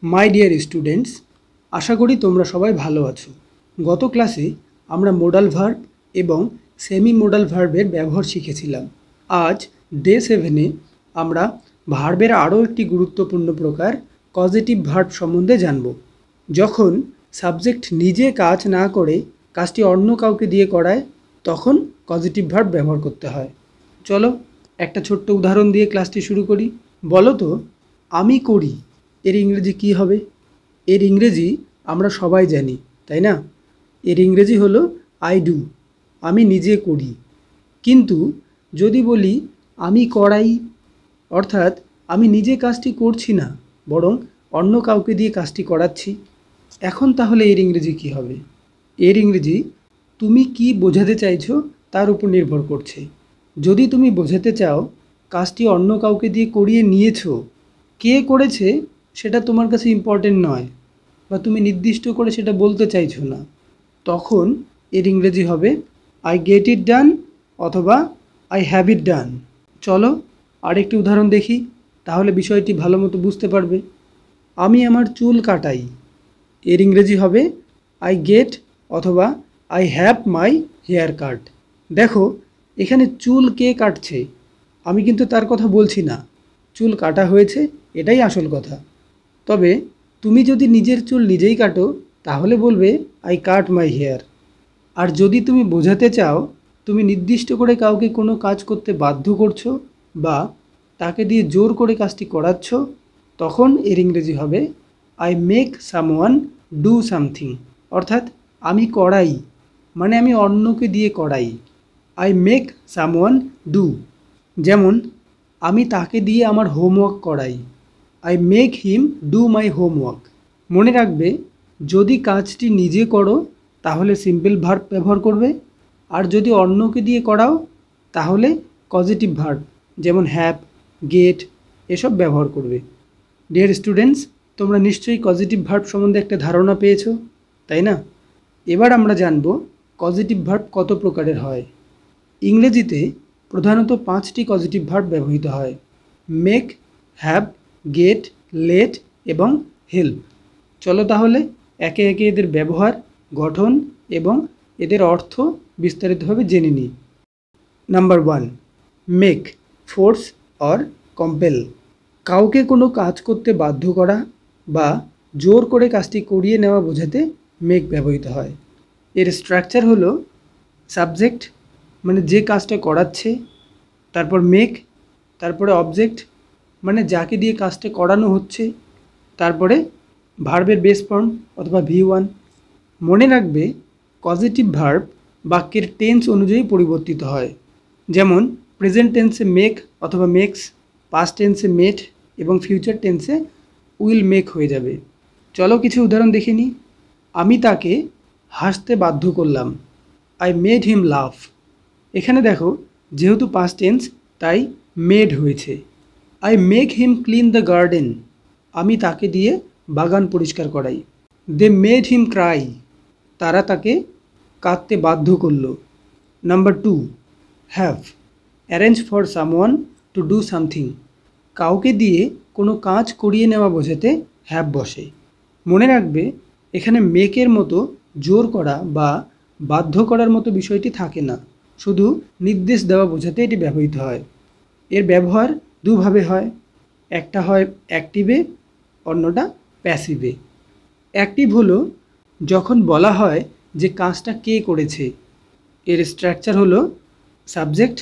My dear students, আশা করি তোমরা সবাই ভালো আছো। গত ক্লাসে আমরা মোডাল ভার্ব এবং সেমি মোডাল ভার্বের ব্যবহার শিখেছিলাম। আজ ডে 7-এ আমরা ভার্বের আরও একটি গুরুত্বপূর্ণ প্রকার পজিটিভ ভার্ব সম্বন্ধে জানব। যখন সাবজেক্ট নিজে কাজ না করে কাজটি অন্য কাউকে দিয়ে করায়, তখন পজিটিভ ভার্ব ব্যবহার করতে হয়। চলো একটা ছোট্ট উদাহরণ দিয়ে ক্লাসটি শুরু করি। বলো তো, আমি করি এর ইংরেজি কী হবে? এর ইংরেজি আমরা সবাই জানি, তাই না? এর ইংরেজি হলো আই ডু, আমি নিজে করি। কিন্তু যদি বলি আমি করাই, অর্থাৎ আমি নিজে কাজটি করছি না, বরং অন্য কাউকে দিয়ে কাজটি করাচ্ছি, এখন তাহলে এর ইংরেজি কী হবে? এর ইংরেজি তুমি কি বোঝাতে চাইছো তার উপর নির্ভর করছে। যদি তুমি বোঝাতে চাও কাজটি অন্য কাউকে দিয়ে করিয়ে নিয়েছো, কে করেছে সেটা তোমার কাছে ইম্পর্টেন্ট নয়, বা তুমি নির্দিষ্ট করে সেটা বলতে চাইছো না, তখন এর ইংরেজি হবে আই গেট ইট ডান অথবা আই হ্যাভ ইট ডান। চলো আরেকটি উদাহরণ দেখি, তাহলে বিষয়টি ভালো মতো বুঝতে পারবে। আমি আমার চুল কাটাই, এর ইংরেজি হবে আই গেট অথবা I have my hair cut. দেখো এখানে চুল কে কাটছে, আমি কিন্তু তার কথা বলছি না, চুল কাটা হয়েছে এটাই আসল কথা। তবে তুমি যদি নিজের চুল নিজেই কাটো, তাহলে বলবে আই কাট মাই হেয়ার। আর যদি তুমি বোঝাতে চাও তুমি নির্দিষ্ট করে কাউকে কোনো কাজ করতে বাধ্য করছো বা তাকে দিয়ে জোর করে কাজটি করাচ্ছ, তখন এর ইংরেজি হবে I make someone do something. অর্থাৎ আমি করাই মানে আমি অন্যকে দিয়ে করাই। I make someone do. যেমন আমি তাকে দিয়ে আমার হোমওয়ার্ক করাই, I make him do my homework. মনে রাখবে, যদি কাজটি নিজে করো তাহলে সিম্পল ভার্ব ব্যবহার করবে, আর যদি অন্যকে দিয়ে করাও তাহলে পজিটিভ ভার্ব যেমন হ্যাভ, গেট এসব ব্যবহার করবে। ডিয়ার স্টুডেন্টস, তোমরা নিশ্চয়ই পজিটিভ ভার্ব সম্বন্ধে একটা ধারণা পেয়েছো, তাই না? এবার আমরা জানব পজিটিভ ভার্ব কত প্রকারের হয়। ইংরেজিতে প্রধানত 5টি পজিটিভ ভার্ব ব্যবহৃত হয়: মেক, হ্যাভ, গেট, লেট এবং হেল্প। চলো তাহলে একে একে এদের ব্যবহার, গঠন এবং এদের অর্থ বিস্তারিতভাবে জেনে নিই। Number 1, make, force or compel. কাউকে কোনো কাজ করতে বাধ্য করা বা জোর করে কাজটি করিয়ে নেওয়া বোঝাতে মেক ব্যবহৃত হয়। এর স্ট্রাকচার হলো সাবজেক্ট মানে যে কাজটা করাচ্ছে, তারপর মেক, তারপরে অবজেক্ট মানে যাকে দিয়ে কাজটা করানো হচ্ছে, তারপরে ভার্বের বেস ফর্ম অথবা V1। মনে রাখবে, পজিটিভ ভার্ব বাক্যের টেন্স অনুযায়ী পরিবর্তিত হয়। যেমন প্রেজেন্ট টেন্সে মেক অথবা মেক্স, পাস্ট টেন্সে মেট এবং ফিউচার টেন্সে উইল মেক হয়ে যাবে। চলো কিছু উদাহরণ দেখে নিই। আমি তাকে হাসতে বাধ্য করলাম, আই মেড হিম লাফ। এখানে দেখো, যেহেতু পাস্ট টেন্স তাই মেড হয়েছে। I make him clean the garden. আমি তাকে দিয়ে বাগান পরিষ্কার করাই। They made him cry. তারা তাকে কাঁদতে বাধ্য করলো। Number 2, have, arrange for someone to do something. কাউকে দিয়ে কোনো কাজ করিয়ে নেওয়া বোঝাতে হ্যাভ বসে। মনে রাখবে, এখানে মেকের মতো জোর করা বা বাধ্য করার মতো বিষয়টি থাকে না, শুধু নির্দেশ দেওয়া বোঝাতে এটি ব্যবহৃত হয়। এর ব্যবহার দুভাবে হয়, একটা হয় অ্যাক্টিভে, অন্যটা প্যাসিভে। অ্যাক্টিভ হলো যখন বলা হয় যে কাজটা কে করেছে। এর স্ট্রাকচার হলো সাবজেক্ট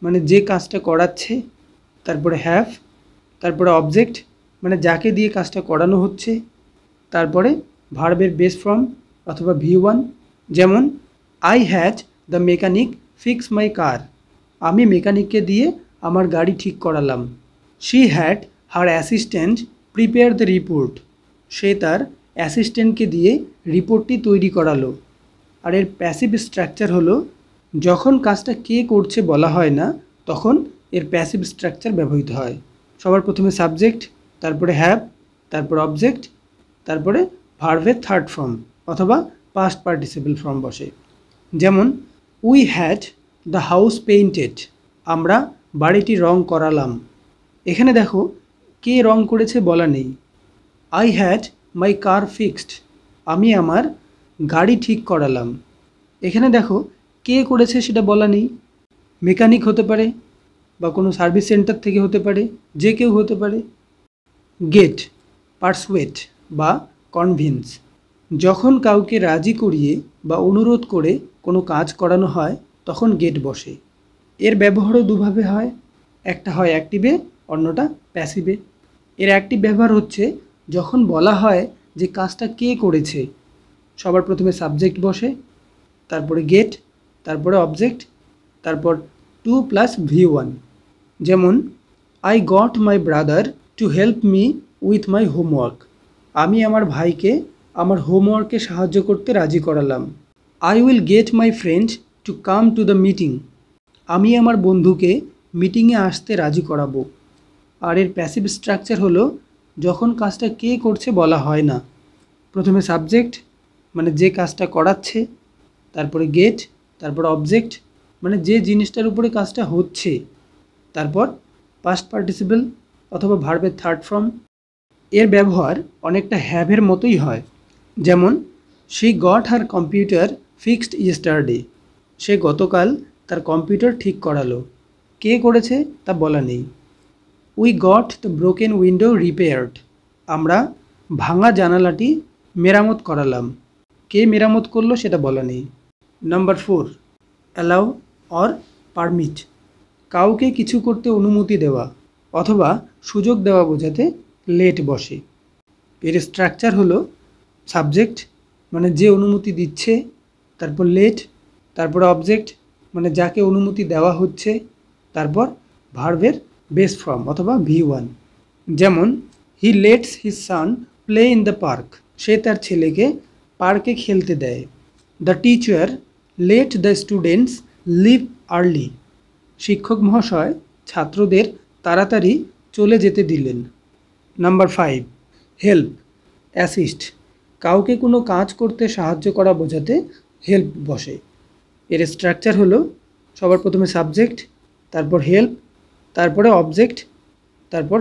মানে যে কাজটা করাচ্ছে, তারপরে হ্যাভ, তারপরে অবজেক্ট মানে যাকে দিয়ে কাজটা করানো হচ্ছে, তারপরে ভার্বের বেস ফর্ম অথবা V1। যেমন I had the mechanic fix my car. আমি মেকানিককে দিয়ে আমার গাড়ি ঠিক করালাম। She had her assistant prepare the report. সে তার অ্যাসিস্ট্যান্টকে দিয়ে রিপোর্টটি তৈরি করালো। আর এর প্যাসিভ স্ট্রাকচার হলো যখন কাজটা কে করছে বলা হয় না, তখন এর প্যাসিভ স্ট্রাকচার ব্যবহৃত হয়। সবার প্রথমে সাবজেক্ট, তারপরে হ্যাভ, তারপর অবজেক্ট, তারপরে ভার্বের থার্ড ফর্ম অথবা পাস্ট পার্টিসিপল ফর্ম বসে। যেমন we had the house painted. আমরা বাড়িটি রং করালাম। এখানে দেখো, কে রং করেছে বলা নেই, I had my car fixed, আমি আমার গাড়ি ঠিক করালাম। এখানে দেখো কে করেছে সেটা বলা নেই। মেকানিক হতে পারে বা কোনো সার্ভিস সেন্টার থেকে হতে পারে, যে কেউ হতে পারে। গেট, পারসুয়েট বা কনভিন্স, যখন কাউকে রাজি করিয়ে বা অনুরোধ করে কোনো কাজ করানো হয় তখন গেট বসে। এর ব্যবহারও দুভাবে হয়, একটা হয় অ্যাক্টিভে, অন্যটা প্যাসিভে। এর অ্যাক্টিভ ব্যবহার হচ্ছে যখন বলা হয় যে কাজটা কে করেছে, সবার প্রথমে সাবজেক্ট বসে, তারপরে গেট, তারপরে অবজেক্ট, তারপর টু প্লাস V1। যেমন I got my brother to help me with my homework, আমি আমার ভাইকে আমার হোমওয়ার্কে সাহায্য করতে রাজি করালাম। I will get my friend to come to the meeting, আমি আমার বন্ধুকে মিটিংয়ে আসতে রাজি করাবো। আর এর প্যাসিভ স্ট্রাকচার হলো যখন কাজটা কে করছে বলা হয় না। প্রথমে সাবজেক্ট মানে যে কাজটা করাচ্ছে, তারপরে গেট, তারপর অবজেক্ট মানে যে জিনিসটার উপরে কাজটা হচ্ছে, তারপর পাস্ট পার্টিসিপল অথবা ভার্বের থার্ড ফর্ম। এর ব্যবহার অনেকটা হ্যাভের মতোই হয়। যেমন she got her computer fixed yesterday, সে গতকাল তার কম্পিউটার ঠিক করালো। কে করেছে তা বলা নেই। We got the broken window repaired, আমরা ভাঙা জানালাটি মেরামত করালাম। কে মেরামত করলো সেটা বলা নেই। নাম্বার 4, অ্যালাউ অর পারমিট, কাউকে কিছু করতে অনুমতি দেওয়া অথবা সুযোগ দেওয়া বোঝাতে লেট বসে। এর স্ট্রাকচার হলো সাবজেক্ট মানে যে অনুমতি দিচ্ছে, তারপর লেট, তারপর অবজেক্ট মানে যাকে অনুমতি দেওয়া হচ্ছে, তারপর ভার্বের বেস ফর্ম অথবা V1। যেমন he lets his son play in the park, সে তার ছেলেকে পার্কে খেলতে দেয়। The teacher let the students leave early, শিক্ষক মহাশয় ছাত্রদের তাড়াতাড়ি চলে যেতে দিলেন। নাম্বার 5, হেল্প, অ্যাসিস্ট, কাউকে কোনো কাজ করতে সাহায্য করা বোঝাতে হেল্প বসে। এর স্ট্রাকচার হলো সবার প্রথমে সাবজেক্ট, তারপর হেল্প, তারপরে অবজেক্ট, তারপর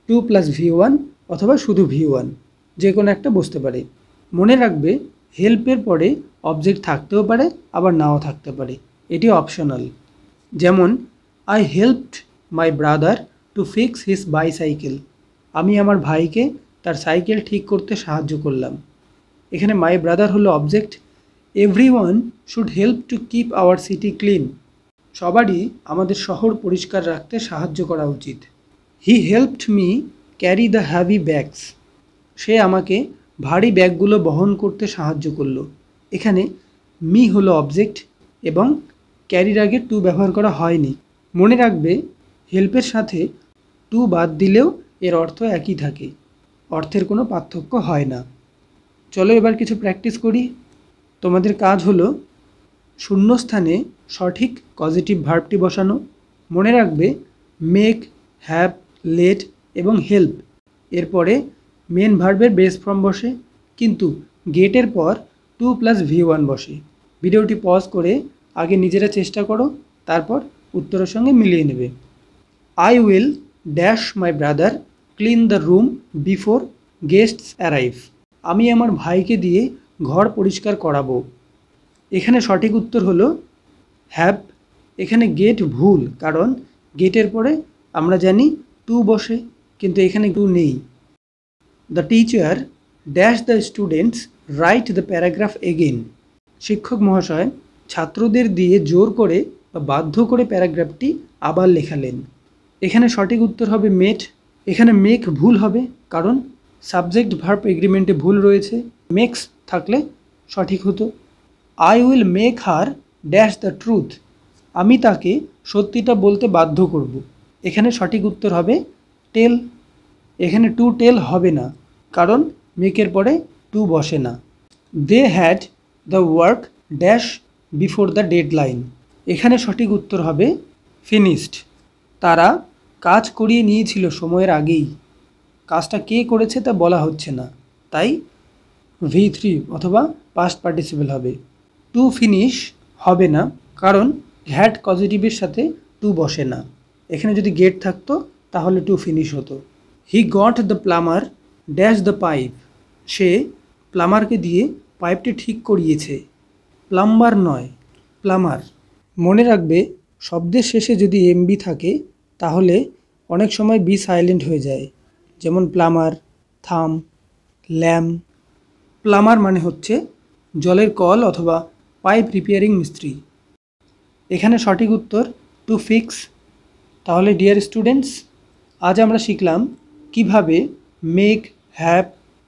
2 প্লাস V1 অথবা শুধু V1, যে কোনো একটা বসতে পারে। মনে রাখবে হেল্পের পরে অবজেক্ট থাকতেও পারে আবার নাও থাকতে পারে, এটি অপশনাল। যেমন I helped my brother to fix his bicycle, আমি আমার ভাইকে তার সাইকেল ঠিক করতে সাহায্য করলাম। এখানে মাই ব্রাদার হলো object. Everyone should help to keep our city clean, সবারই আমাদের শহর পরিষ্কার রাখতে সাহায্য করা উচিত। He helped me carry the heavy bags, সে আমাকে ভারী ব্যাগগুলো বহন করতে সাহায্য করলো। এখানে মি হলো অবজেক্ট এবং ক্যারির আগে টু ব্যবহার করা হয়নি। মনে রাখবে হেল্পের সাথে টু বাদ দিলেও এর অর্থ একই থাকে, অর্থের কোনো পার্থক্য হয় না। চলো এবার কিছু প্র্যাকটিস করি। তোমাদের কাজ হলো শূন্যস্থানে সঠিক পজিটিভ ভার্বটি বসানো। মনে রাখবে মেক, হ্যাভ, লেট এবং হেল্প এরপরে মেন ভার্বের বেস ফর্ম বসে, কিন্তু গেটের পর 2 প্লাস V1 বসে। ভিডিওটি পজ করে আগে নিজেরা চেষ্টা করো, তারপর উত্তরের সঙ্গে মিলিয়ে নেবে। I will dash my brother clean the room before guests arrive, আমি আমার ভাইকে দিয়ে ঘর পরিষ্কার করাবো। এখানে সঠিক উত্তর হলো হ্যাভ। এখানে গেট ভুল, কারণ গেটের পরে আমরা জানি টু বসে, কিন্তু এখানে টু নেই। The teacher dash the students write the paragraph again, শিক্ষক মহাশয় ছাত্রদের দিয়ে জোর করে বা বাধ্য করে প্যারাগ্রাফটি আবার লেখালেন। এখানে সঠিক উত্তর হবে মেট। এখানে মেক ভুল হবে কারণ সাবজেক্ট ভার্ব এগ্রিমেন্টে ভুল রয়েছে, মেক্স থাকলে সঠিক হতো। I will make her dash the truth, আমি তাকে সত্যিটা বলতে বাধ্য করব। এখানে সঠিক উত্তর হবে টেল। এখানে টু টেল হবে না কারণ মেকের পরে টু বসে না। They had the work dash before the deadline, এখানে সঠিক উত্তর হবে ফিনিশড। তারা কাজ করিয়ে নিয়েছিল সময়ের আগেই, কাজটা কে করেছে তা বলা হচ্ছে না, তাই V3 অথবা পাস্ট পার্টিসিপল হবে। টু ফিনিশ হবে না কারণ হ্যাড পজিটিভের সাথে টু বসে না। এখানে যদি গেট থাকতো তাহলে টু ফিনিশ হতো। He got the plumber dash the pipe, সে প্লামারকে দিয়ে পাইপটি ঠিক করিয়েছে। প্লাম্বার নয়, প্লামার। মনে রাখবে, শব্দের শেষে যদি এমবি থাকে তাহলে অনেক সময় বি সাইলেন্ট হয়ে যায়, যেমন প্লামার, থাম, ল্যাম্প। প্লামার মানে হচ্ছে জলের কল অথবা পাইপ রিপেয়ারিং মিস্ত্রি। এখানে সঠিক উত্তর টু ফিক্স। তাহলে ডিয়ার স্টুডেন্টস, আজ আমরা শিখলাম কিভাবে মেক, হ্যাভ,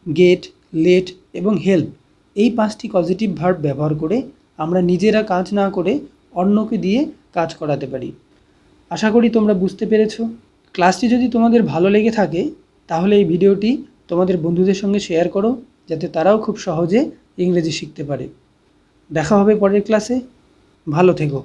গেট, লেট এবং হেল্প এই 5টি পজিটিভ ভার্ব ব্যবহার করে আমরা নিজেরা কাজ না করে অন্যকে দিয়ে কাজ করাতে পারি। আশা করি তোমরা বুঝতে পেরেছো। ক্লাসটি যদি তোমাদের ভালো লেগে থাকে তাহলে এই ভিডিওটি তোমাদের বন্ধুদের সঙ্গে শেয়ার করো, যাতে তারাও খুব সহজে ইংরেজি শিখতে পারে। দেখা হবে পরের ক্লাসে। ভালো থেকো।